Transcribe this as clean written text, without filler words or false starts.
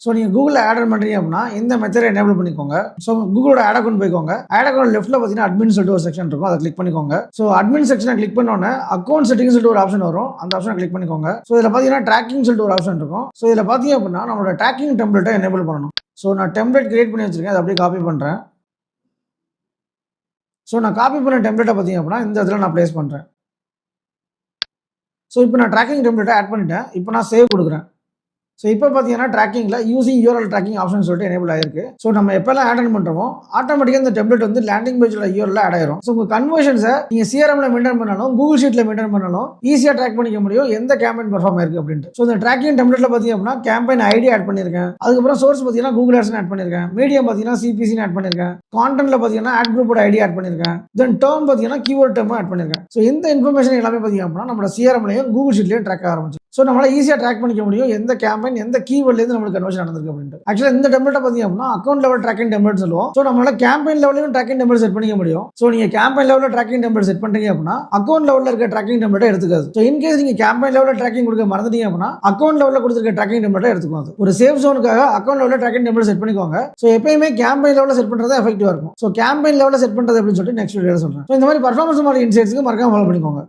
So நீங்கள் கூகுளில் add on பண்ணுறீங்க அப்படின்னா இந்த மெத்தடை எனேபிள் பண்ணிக்கோங்க. ஸோ கூகுளோட ஆட் அக்கௌண்ட் போய்க்கோங்க. ஆட் அக்கௌண்ட் லெஃப்ட்டில் பார்த்தீங்கன்னா அட்மின் சொல்லிட்டு ஒரு செக்ஷன் இருக்கும், அதை கிளிக் பண்ணிக்கோங்க. ஸோ அட்மின் செக்ஷனை கிளிக் பண்ணோன்னே அக்கௌண்ட் செட்டிங்ஸ் சொல்லிட்டு ஒரு ஆப்ஷன் வரும், அந்த ஆப்ஷனை கிளிக் பண்ணிக்கோங்க. ஸோ இதில் பார்த்தீங்கன்னா ட்ராக்கிங் சொல்லிட்டு ஒரு ஆப்ஷன் இருக்கும். ஸோ இதில் பார்த்தீங்க அப்படின்னா நம்மளோட ட்ராக்கிங் டெம்ப்ளேட்டை எனேபிள் பண்ணணும். ஸோ நான் டெம்ப்ளேட் கிரியேட் பண்ணி வச்சிருக்கேன், அதை அப்படியே காப்பி பண்ணுறேன். ஸோ நான் காப்பி பண்ண டெம்ப்ளேட்டை பார்த்தீங்க அப்படின்னா இந்த இடத்துல நான் ப்ளேஸ் பண்ணுறேன். ஸோ இப்போ நான் ட்ராக்கிங் டெம்ப்ளேட்டை ஆட் பண்ணிட்டேன். இப்போ நான் சேவ் கொடுக்குறேன். ஸோ இப்போ பார்த்தீங்கன்னா ட்ராக்கிங்கில் யூசிங் யூஆர்எல் ட்ராக்கிங் ஆப்ஷன் சொல்லிட்டு எனேபிள் ஆயிருக்கு. ஸோ நம்ம எப்போல்லாம் ஆட் ஆன் பண்ணுறோமோ ஆட்டோமேட்டிக்காக இந்த டெம்ப்ளேட் வந்து லேண்டிங் பேஜோட யூஆர்எல் ஆட் ஆயிரும். ஸோ உங்கள் கன்வர்ஷன்ஸை நீங்கள் சிஆர்எம்ல மெயின்டைன் பண்ணாலும் கூகுள் ஷீட்டில் மெயின்டைன் பண்ணாலும் ஈஸியாக ட்ராக் பண்ணிக்க முடியும் எந்த கேம்பெயின் பர்ஃபார்ம் ஆயிருக்கு அப்படின்ட்டு. ஸோ இந்த ட்ராக்கிங் டெம்ப்ளேட்டில் பார்த்தீங்க அப்படின்னா கேம்பெயின் ஐடி ஆட் பண்ணியிருக்கேன். அதுக்கப்புறம் சோர்ஸ் பார்த்தீங்கன்னா கூகுள் ஆட்ஸ் ஆட் பண்ணியிருக்கேன். மீடியம் பார்த்தீங்கன்னா சிபிசி ஆட் பண்ணியிருக்கேன். கான்டென்ட்ல பார்த்தீங்கன்னா ஆட் குரூப்போட ஐடி ஆட் பண்ணியிருக்கேன். தென் டேர்ம் பார்த்தீங்கன்னா கீவேர்ட் டேர்ம் ஆட் பண்ணியிருக்கேன். ஸோ இந்த இன்ஃபர்மேஷன் எல்லாமே பார்த்தீங்க அப்படின்னா நம்ம சிஆர்எம்லையும் கூகுள் ஷீட்லையும் ட்ராக் ஆரம்பிச்சு. ஸோ நம்மளால ஈஸியாக ட்ராக் பண்ணிக்க முடியும் எந்த கேம்பெயின் எந்த கீவேர்ட்லேருந்து நம்மளுக்கு கன்வர்ஷன் நடந்திருக்கு அப்படின்ட்டு. ஆக்சுவலாக இந்த டெம்ப்ளேட்டை பார்த்தீங்க அப்படின்னா அக்கௌண்ட் லெவல் ட்ராக்கிங் டெம்ப்ளேட் சொல்லுவோம். ஸோ நம்மளால கேம்பெயின் லெவலையும் ட்ராக்கிங் டெம்ப்ளேட் செட் பண்ணிக்க முடியும். ஸோ நீங்கள் கேம்பெயின் லெவலில் ட்ராக்கிங் டெம்ப்ளேட் செட் பண்ணுறீங்க அப்படின்னா அக்கௌண்ட் லெவலில் இருக்க ட்ராக்கிங் டெம்ப்ளேட்டை எடுத்துக்காது. ஸோ இன்கேஸ் நீங்கள் கேம்பெயின் லெவலில் ட்ராக்கிங் கொடுக்க மறந்துட்டீங்க அப்படின்னா அக்கௌண்ட் லெவலில் கொடுத்துருக்க ட்ராக்கிங் டெம்ப்ளேட்டை எடுத்துக்கோங்க. ஒரு சேஃப் ஜோனுக்காக அக்கௌண்ட் லெவலில் ட்ராக்கிங் டெம்ப்ளேட் செட் பண்ணிக்கோங்க. ஸோ எப்பயுமே கேம்பெயின் லெவலில் செட் பண்ணுறது எஃபெக்டிவாக இருக்கும். ஸோ கேம்பெயின் லெவலில் செட் பண்ணுறது அப்படின்னு சொல்லிட்டு நெக்ஸ்ட் வீடியோவில் சொல்கிறேன். ஸோ இந்த மாதிரி பர்ஃபார்மன்ஸ் மாதிரி இன்சைட்ஸ்க்கு மறக்காம ஃபாலோ பண்ணிக்கோங்க.